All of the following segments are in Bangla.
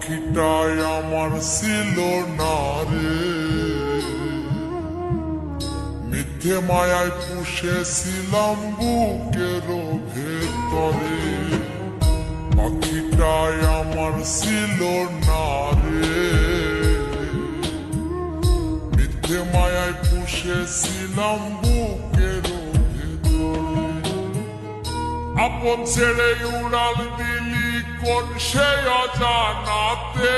পাখিটাই আমার ছিল না রে, মিথ্যে মায়ায় পুষেছিলাম বুকের ভেতরে। পাখিটাই আমার ছিল না রে, মিথ্যে মায়ায় পুষেছিলাম বুকের ভেতরে। আপন ছেড়ে উড়াল দিলি কোন সে অজানাতে,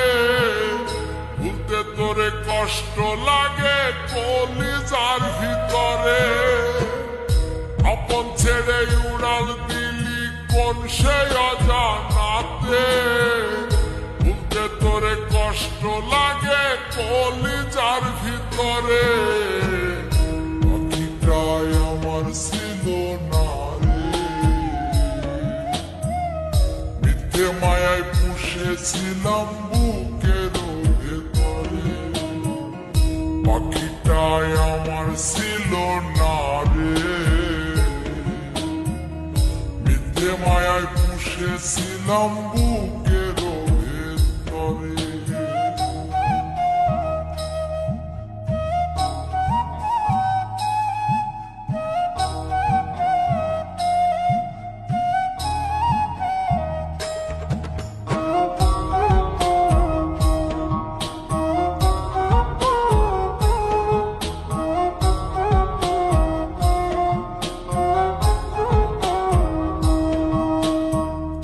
ভুলতে তোরে কষ্ট লাগে কলিজার ভিতরে। আপন ছেড়ে উড়াল দিলি কোন সে অজানাতে, ভুলতে তোরে কষ্ট লাগে কলিজার ভিতরে। পাখিটাই আমার ছিল না রে, মিথ্যে মায়ায় পুষেছিলাম বুকের ভেতরে। পাখিটাই আমার ছিল না রে, মিথ্যে মায়ায় পুষেছিলাম বুকের ভেতরে।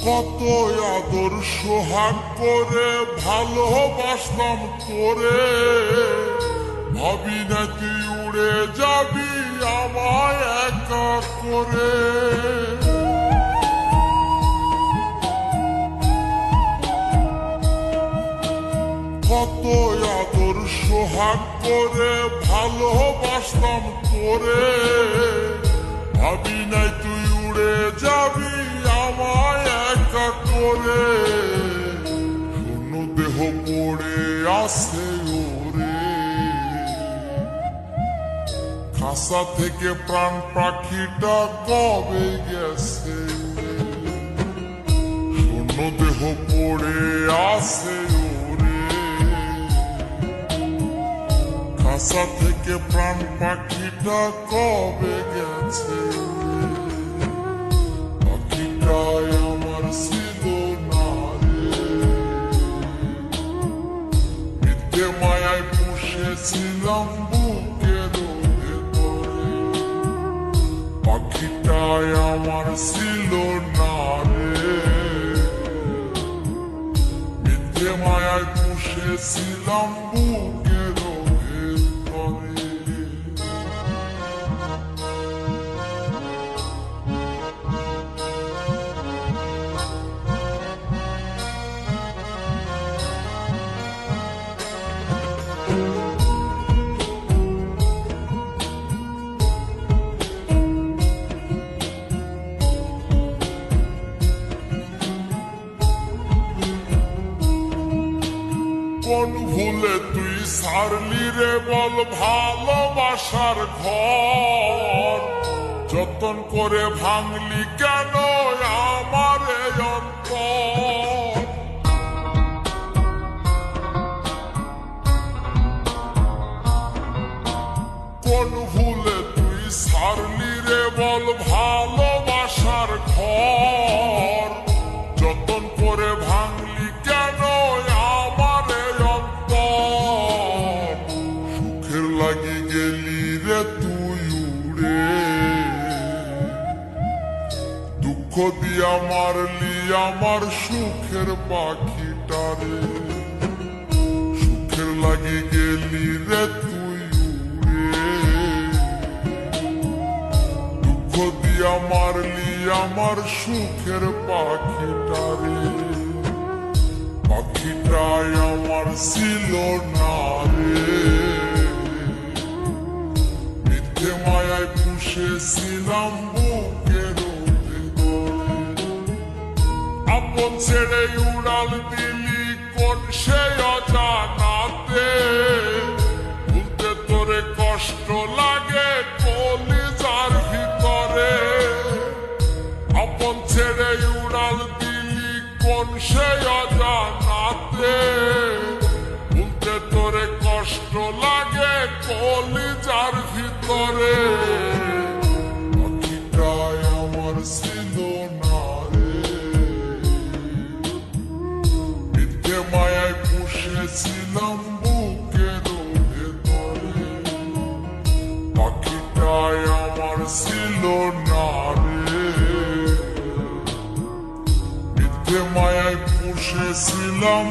কত আদর সোহাগ করে ভালোবাসতাম তোরে, ভাবি না তুই উড়ে যাবি আমায় একা করে। কত আদর সোহাগ করে ভালোবাসতাম তোরে, ভাবি নাই তুই উড়ে যাবি আমায় একা করে। শূন্য দেহ পড়ে আছে ওরে, খাসা থেকে প্রাণ পাখিটা কবে গেছে। শূন্য দেহ পড়ে আছে ওরে, খাসা থেকে প্রাণ পাখিটা কবে গেছে। পাখিটাই আমার ছিল না রে, মিথ্যে মায়ায় পুষেছিলাম বুকের ভেতরে। পাখিটাই আমার ছিল না রে, মিথ্যে মায়ায় পুষেছিলাম বুকের ভেতরে। কোন ভুলে তুই সারলি রে বল ভালোবাসার ঘর, যতন করে ভাঙলি কেন আমার এই অন্তর। কোন ভুলে তুই সারলি রে বল ভালোবাসার ঘর, যতন করে ভাঙলি কেন আমার এই অন্তর। সুখের লাগি গেলি রে তুই উড়ে, দুঃখ দিয়া মারলি আমার সুখের পাখিটারে। সুখের লাগি গেলি রে তুই উড়ে, দুঃখ দিয়া মারলি আমার সুখের পাখিটারে। পাখিটাই আমার ছিল না রে, মিথ্যে মায়ায় পুষেছিলাম বুকের ভেতরে। আপন ছেড়ে উড়াল দিলি কোন সে অজানাতে, ভুলতে তোরে কষ্ট লাগে কলিজার ভিতরে। আপন ছেড়ে উড়াল দিলি কোন সে অজানাতে, করে পাখিটাই আমার ছিল না রে মিথ্যে মায়ায় পুষেছিলাম বুকের ভেতরে পাখিটাই আমার ছিল না রে মিথ্যে মায়ায় পুষেছিলাম